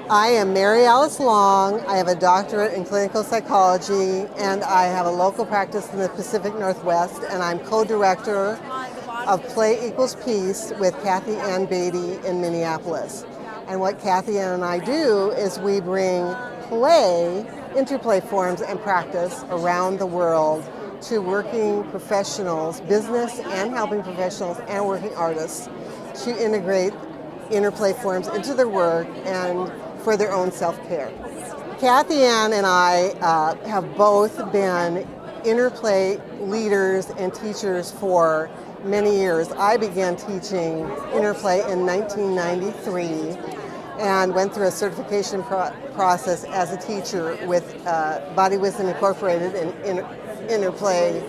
I am Mary Alice Long. I have a doctorate in clinical psychology, and I have a local practice in the Pacific Northwest, and I'm co-director of Play Equals Peace with Kathy Ann Beatty in Minneapolis. And what Kathy Ann and I do is we bring play, interplay forms and practice around the world to working professionals, business and helping professionals and working artists to integrate interplay forms into their work and for their own self-care. Kathy Ann and I have both been interplay leaders and teachers for many years. I began teaching interplay in 1993 and went through a certification process as a teacher with Body Wisdom Incorporated and interplay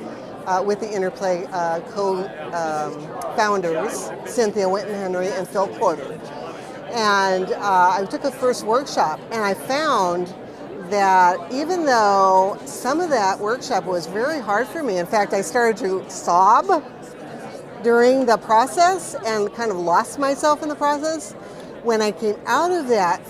with the interplay co-founders, Cynthia Winton-Henry and Phil Porter. And I took a first workshop, and I found that even though some of that workshop was very hard for me, in fact, I started to sob during the process and kind of lost myself in the process. When I came out of that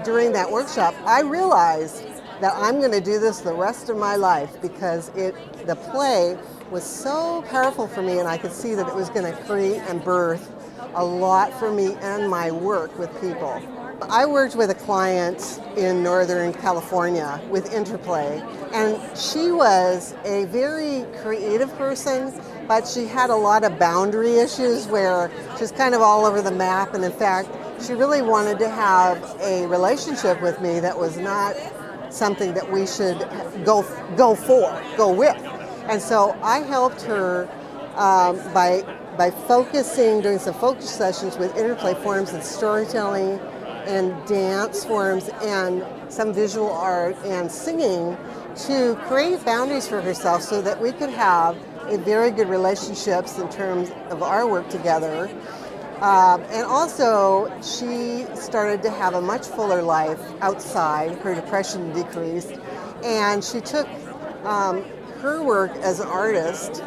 during that workshop, I realized that I'm going to do this the rest of my life because the play was so powerful for me, and I could see that it was going to create and birth a lot for me and my work with people. I worked with a client in Northern California with interplay, and she was a very creative person, but she had a lot of boundary issues where she was kind of all over the map, and in fact, she really wanted to have a relationship with me that was not something that we should go with. And so I helped her by focusing, doing some focus sessions with interplay forms and storytelling and dance forms and some visual art and singing to create boundaries for herself so that we could have a very good relationships in terms of our work together. And also, she started to have a much fuller life outside. Her depression decreased, and she took her work as an artist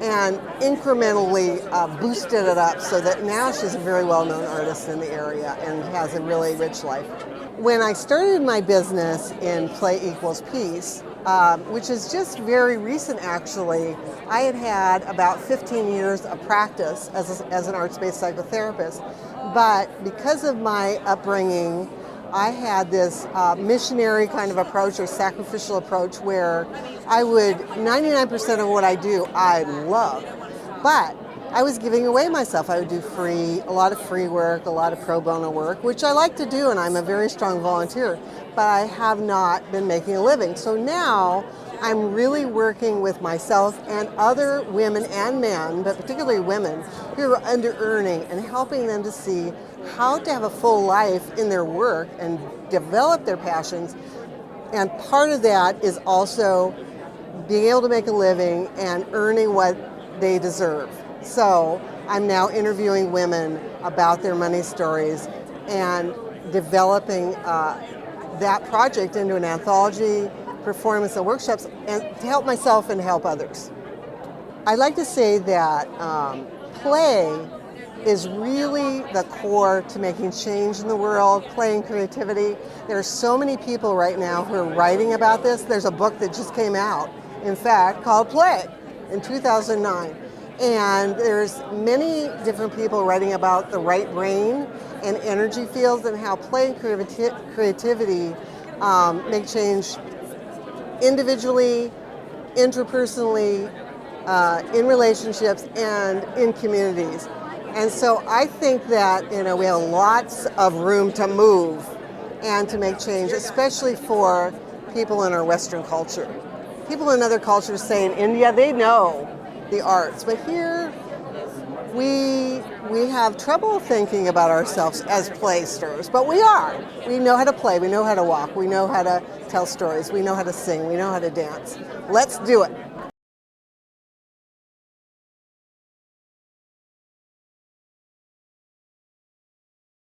and incrementally boosted it up so that now she's a very well-known artist in the area and has a really rich life. When I started my business in Play Equals Peace, which is just very recent actually, I had about 15 years of practice as an arts-based psychotherapist, but because of my upbringing, I had this missionary kind of approach or sacrificial approach where 99% of what I do, I love, but I was giving away myself. I would do a lot of free work, a lot of pro bono work, which I like to do, and I'm a very strong volunteer, but I have not been making a living. So now I'm really working with myself and other women and men, but particularly women, who are under-earning and helping them to see how to have a full life in their work and develop their passions. And part of that is also being able to make a living and earning what they deserve. So I'm now interviewing women about their money stories and developing that project into an anthology, performance and workshops, and to help myself and help others. I'd like to say that play is really the core to making change in the world, play and creativity. There are so many people right now who are writing about this. There's a book that just came out, in fact, called Play in 2009. And there's many different people writing about the right brain and energy fields and how play and creativity make change individually, interpersonally, in relationships, and in communities. And so I think that we have lots of room to move and to make change, especially for people in our Western culture. People in other cultures, say in India, they know the arts, but here we have trouble thinking about ourselves as playsters, but we are. We know how to play, we know how to walk, we know how to tell stories, we know how to sing, we know how to dance. Let's do it.